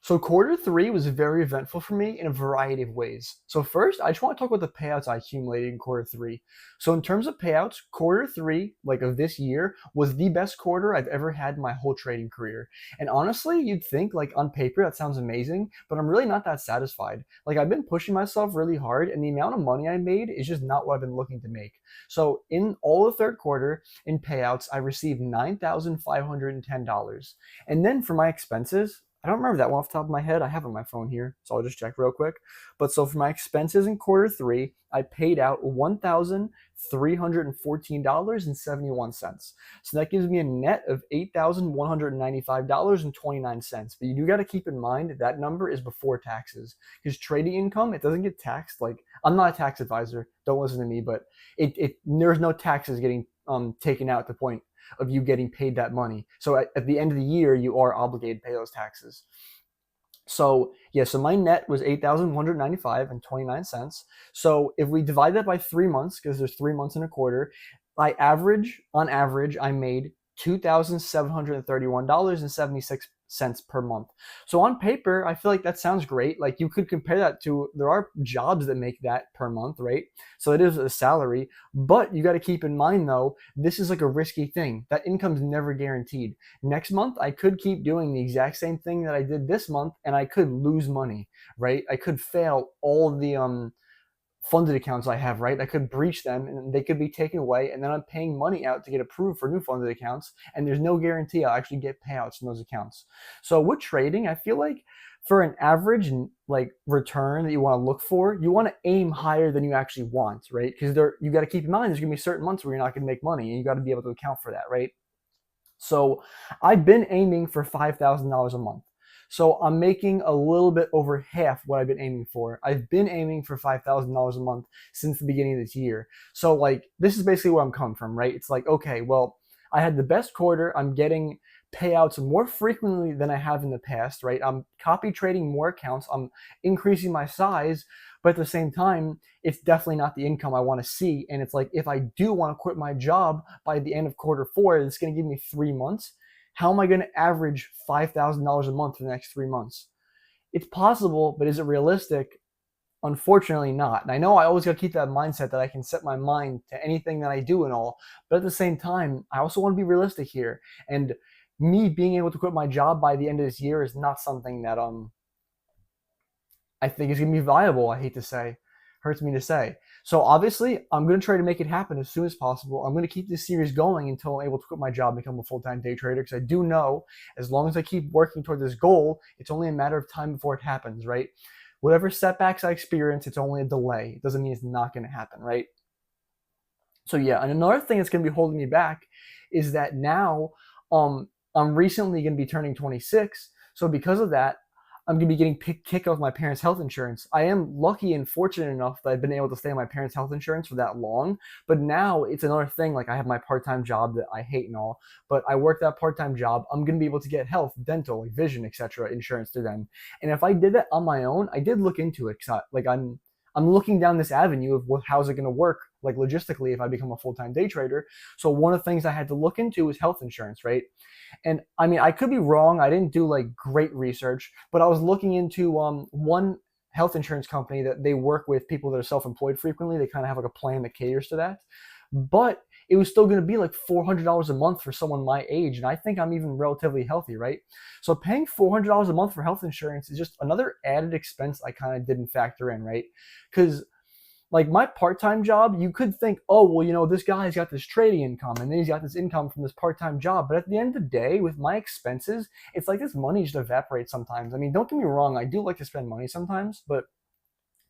So quarter three was very eventful for me in a variety of ways. So first, I just want to talk about the payouts I accumulated in quarter three. So in terms of payouts, quarter three, like of this year, was the best quarter I've ever had in my whole trading career. And honestly, you'd think like on paper that sounds amazing, but I'm really not that satisfied. Like I've been pushing myself really hard, and the amount of money I made is just not what I've been looking to make. So in all the third quarter in payouts, I received $9,510. And then for my expenses, I don't remember that one off the top of my head. I have it on my phone here, so I'll just check real quick. But so for my expenses in quarter three, I paid out $1,314.71. So that gives me a net of $8,195.29. But you do got to keep in mind that number is before taxes. Because trading income, it doesn't get taxed. Like I'm not a tax advisor, don't listen to me, but there's no taxes getting taken out at the point of you getting paid that money. So at the end of the year, you are obligated to pay those taxes. So yeah, so my net was 8,195.29. So if we divide that by 3 months, because there's 3 months in a quarter, on average, I made $2,731.76 per month. So on paper, I feel like that sounds great. Like you could compare that to there are jobs that make that per month, right? So it is a salary, but you got to keep in mind though, this is like a risky thing. That income's never guaranteed. Next month, I could keep doing the exact same thing that I did this month, and I could lose money, right? I could fail all of the funded accounts I have, right? I could breach them and they could be taken away, and then I'm paying money out to get approved for new funded accounts, and there's no guarantee I'll actually get payouts from those accounts. So with trading, I feel like for an average like return that you want to look for, you want to aim higher than you actually want, right? Because you got to keep in mind there's going to be certain months where you're not going to make money, and you got to be able to account for that, right? So I've been aiming for $5,000 a month. So I'm making a little bit over half what I've been aiming for. I've been aiming for $5,000 a month since the beginning of this year. So like this is basically where I'm coming from, right? It's like, okay, well, I had the best quarter. I'm getting payouts more frequently than I have in the past, right? I'm copy trading more accounts. I'm increasing my size, but at the same time, it's definitely not the income I want to see. And it's like, if I do want to quit my job by the end of quarter four, it's going to give me 3 months. How am I going to average $5,000 a month for the next 3 months? It's possible, but is it realistic? Unfortunately, not. And I know I always got to keep that mindset that I can set my mind to anything that I do and all. But at the same time, I also want to be realistic here. And me being able to quit my job by the end of this year is not something that I think is going to be viable. I hate to say, hurts me to say. So obviously, I'm going to try to make it happen as soon as possible. I'm going to keep this series going until I'm able to quit my job and become a full-time day trader, because I do know as long as I keep working toward this goal, it's only a matter of time before it happens, right? Whatever setbacks I experience, it's only a delay. It doesn't mean it's not going to happen, right? So yeah, and another thing that's going to be holding me back is that now I'm recently going to be turning 26. So because of that, I'm going to be getting kicked off my parents' health insurance. I am lucky and fortunate enough that I've been able to stay on my parents' health insurance for that long. But now it's another thing. Like I have my part-time job that I hate and all, but I work that part-time job. I'm going to be able to get health, dental, like vision, etc. insurance through them. And if I did that on my own, I did look into it. Like I'm looking down this avenue of how's it going to work, like logistically, if I become a full-time day trader. So one of the things I had to look into was health insurance, right? And I mean, I could be wrong. I didn't do like great research, but I was looking into one health insurance company that they work with people that are self-employed frequently. They kind of have like a plan that caters to that. But it was still going to be like $400 a month for someone my age. And I think I'm even relatively healthy, right? So paying $400 a month for health insurance is just another added expense I kind of didn't factor in, right? Because like my part-time job, you could think, oh, well, this guy's got this trading income and then he's got this income from this part-time job. But at the end of the day, with my expenses, it's like this money just evaporates sometimes. I mean, don't get me wrong, I do like to spend money sometimes, but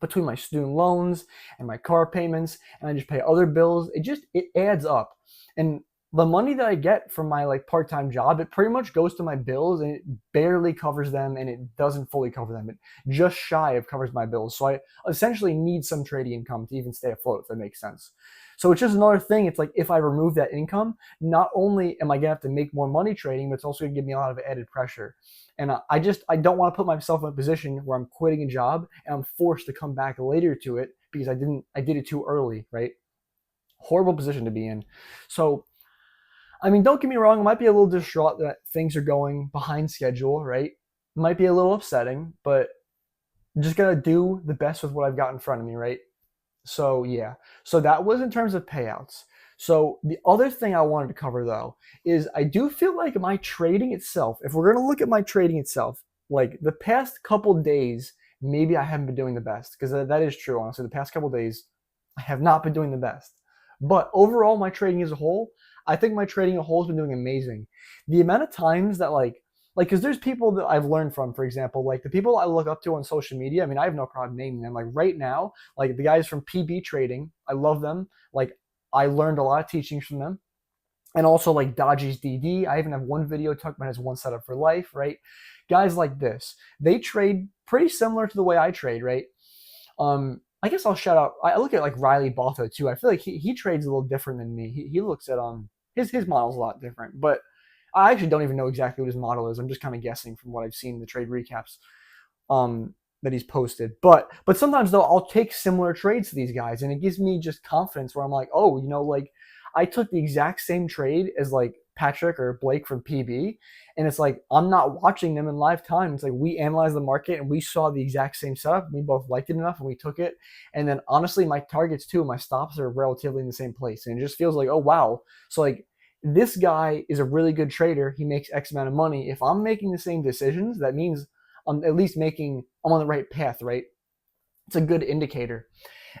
between my student loans and my car payments, and I just pay other bills, it adds up. And the money that I get from my like part-time job, it pretty much goes to my bills, and it barely covers them, and it doesn't fully cover them. It just shy of covers my bills. So I essentially need some trading income to even stay afloat, if that makes sense. So it's just another thing. It's like if I remove that income, not only am I gonna have to make more money trading, but it's also gonna give me a lot of added pressure. And I don't want to put myself in a position where I'm quitting a job and I'm forced to come back later to it because I did it too early, right? Horrible position to be in. So I mean, don't get me wrong, I might be a little distraught that things are going behind schedule, right? Might be a little upsetting, but just gotta do the best with what I've got in front of me, right? So yeah, so that was in terms of payouts. So the other thing I wanted to cover though is I do feel like my trading itself, if we're gonna look at my trading itself, like the past couple days, maybe I haven't been doing the best because that is true. Honestly, the past couple days, I have not been doing the best. But overall, my trading as a whole, I think my trading as a whole has been doing amazing. The amount of times that because there's people that I've learned from, for example, like the people I look up to on social media. I mean, I have no problem naming them. Like right now, like the guys from PB Trading, I love them. Like I learned a lot of teachings from them. And also like Dodgy's DD. I even have one video talking about his one setup for life, right? Guys like this, they trade pretty similar to the way I trade, right? I guess I'll shout out. I look at like Riley Balto too. I feel like he trades a little different than me. He looks at his model's a lot different, but I actually don't even know exactly what his model is. I'm just kind of guessing from what I've seen in the trade recaps that he's posted. But sometimes though I'll take similar trades to these guys, and it gives me just confidence where I'm like, oh, like I took the exact same trade as like Patrick or Blake from PB, and it's like I'm not watching them in live time. It's like we analyzed the market and we saw the exact same setup. We both liked it enough and we took it. And then honestly, my targets too, my stops are relatively in the same place, and it just feels like, oh wow. So like this guy is a really good trader. He makes X amount of money. If I'm making the same decisions, that means I'm at least I'm on the right path, right? It's a good indicator.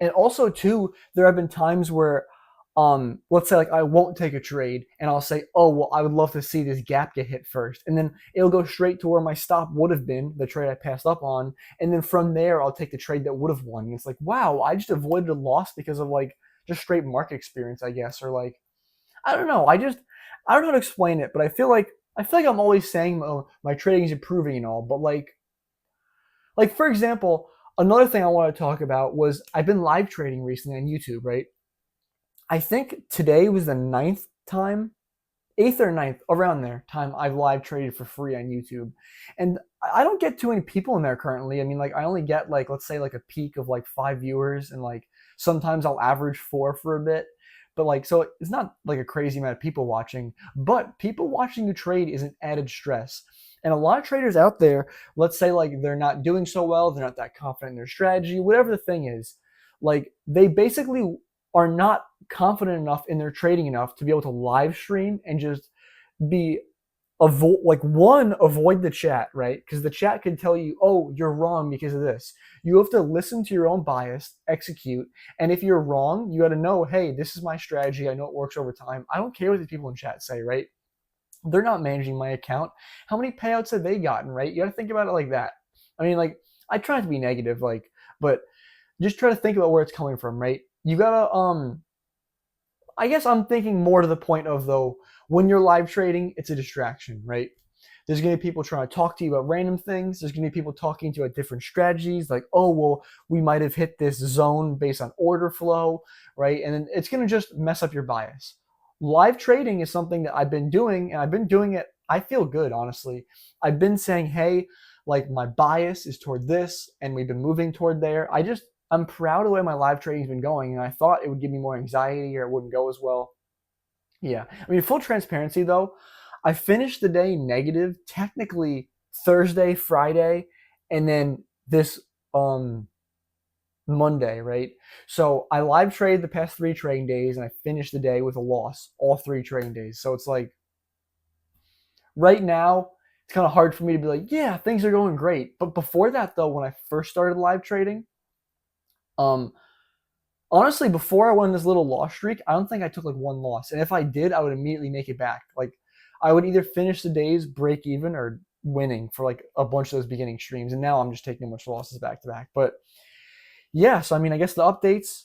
And also too, there have been times where let's say like I won't take a trade and I'll say, oh well, I would love to see this gap get hit first. And then it'll go straight to where my stop would have been, the trade I passed up on. And then from there I'll take the trade that would have won. And it's like, wow, I just avoided a loss because of like just straight market experience, I guess, or like I don't know. I don't know how to explain it, but I feel like I'm always saying my trading is improving and all, but like for example, another thing I want to talk about was I've been live trading recently on YouTube, right? I think today was the ninth time, eighth or ninth, around there time I've live traded for free on YouTube, and I don't get too many people in there currently. I mean, like I only get like let's say like a peak of like 5 viewers, and like sometimes I'll average 4 for a bit. But like, so it's not like a crazy amount of people watching, but people watching you trade is an added stress. And a lot of traders out there, let's say like they're not doing so well, they're not that confident in their strategy, whatever the thing is, like they basically are not confident enough in their trading enough to be able to live stream and just be avoid the chat, right? Because the chat can tell you, oh, you're wrong because of this. You have to listen to your own bias, execute, and if you're wrong, you got to know, hey, this is my strategy. I know it works over time. I don't care what these people in chat say, right? They're not managing my account. How many payouts have they gotten, right? You got to think about it like that. I mean, like I try not to be negative, like, but just try to think about where it's coming from, right? You gotta I guess I'm thinking more to the point of though, when you're live trading, it's a distraction, right? There's going to be people trying to talk to you about random things. There's going to be people talking to you about different strategies, like, oh, well, we might have hit this zone based on order flow, right? And then it's going to just mess up your bias. Live trading is something that I've been doing, and I've been doing it. I feel good, honestly. I've been saying, hey, like my bias is toward this, and we've been moving toward there. I'm proud of the way my live trading's been going, and I thought it would give me more anxiety or it wouldn't go as well. Yeah. I mean, full transparency though, I finished the day negative technically Thursday, Friday, and then this Monday, right? So I live traded the past 3 trading days and I finished the day with a loss all 3 trading days. So it's like right now, it's kind of hard for me to be like, yeah, things are going great. But before that though, when I first started live trading, um, honestly, before I went on this little loss streak, I don't think I took like one loss. And if I did, I would immediately make it back. Like I would either finish the days break even or winning for like a bunch of those beginning streams. And now I'm just taking a bunch of losses back to back. But yeah, so I mean, I guess the updates.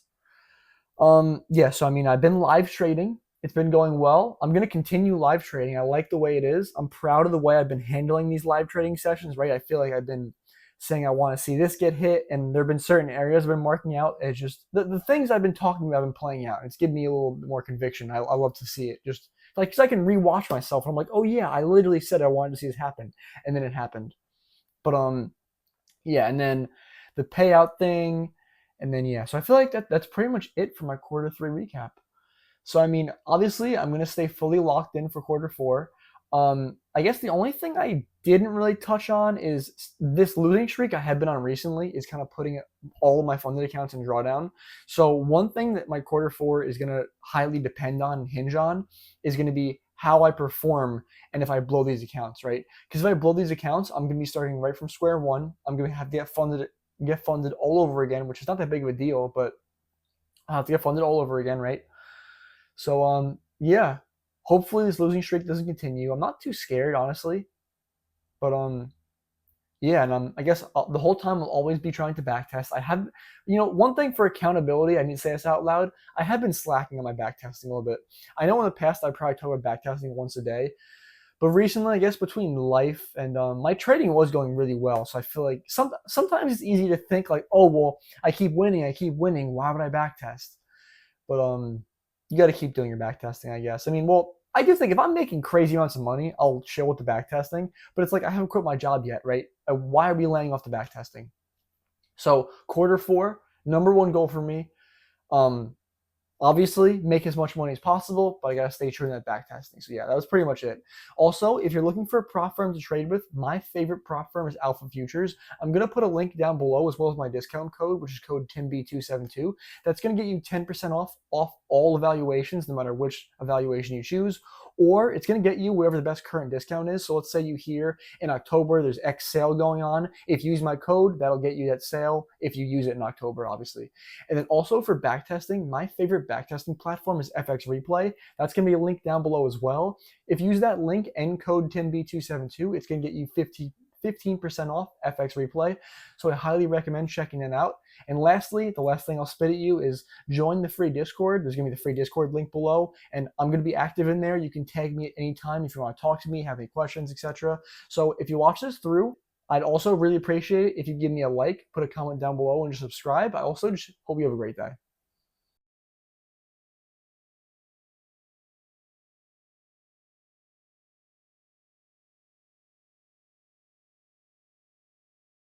Yeah, so I mean, I've been live trading. It's been going well. I'm gonna continue live trading. I like the way it is. I'm proud of the way I've been handling these live trading sessions, right? I feel like I've been saying I want to see this get hit, and there have been certain areas I've been marking out as just the things I've been talking about, I've been playing out. It's given me a little bit more conviction. I love to see it. Just like, cause I can rewatch myself and I'm like, oh yeah, I literally said I wanted to see this happen, and then it happened. But yeah, and then the payout thing, and then yeah. So I feel like that's pretty much it for my quarter 3 recap. So I mean, obviously, I'm gonna stay fully locked in for quarter 4. I guess the only thing I didn't really touch on is this losing streak I have been on recently is kind of putting all of my funded accounts in drawdown. So one thing that my quarter four is going to highly depend on and hinge on is going to be how I perform and if I blow these accounts, right? Because if I blow these accounts, I'm going to be starting right from square one. I'm going to have to get funded all over again, which is not that big of a deal, but I'll have to get funded all over again, right? So yeah, hopefully this losing streak doesn't continue. I'm not too scared, honestly, but yeah, and I guess the whole time I'll always be trying to backtest. I have, one thing for accountability, I need to say this out loud. I have been slacking on my backtesting a little bit. I know in the past I probably talk about backtesting once a day, but recently, I guess between life and my trading was going really well. So I feel like sometimes it's easy to think like, oh well, I keep winning. Why would I backtest? But you got to keep doing your back testing, I guess. I mean, well, I do think if I'm making crazy amounts of money, I'll chill with the back testing. But it's like I haven't quit my job yet, right? Why are we laying off the back testing? So quarter four, number one goal for me. Um, Obviously, make as much money as possible, but I gotta stay true to that back testing. So yeah, that was pretty much it. Also, if you're looking for a prop firm to trade with, my favorite prop firm is Alpha Futures. I'm gonna put a link down below as well as my discount code, which is code TIMB272. That's gonna get you 10% off all evaluations, no matter which evaluation you choose, or it's going to get you whatever the best current discount is. So let's say you hear in October there's X sale going on. If you use my code, that'll get you that sale if you use it in October, obviously. And then also for backtesting, my favorite backtesting platform is FX Replay. That's going to be a link down below as well. If you use that link and code TIMB272, it's going to get you 15% off FX Replay. So I highly recommend checking it out. And lastly, the last thing I'll spit at you is join the free Discord. There's going to be the free Discord link below, and I'm going to be active in there. You can tag me at any time if you want to talk to me, have any questions, etc. So if you watch this through, I'd also really appreciate it if you give me a like, put a comment down below, and just subscribe. I also just hope you have a great day.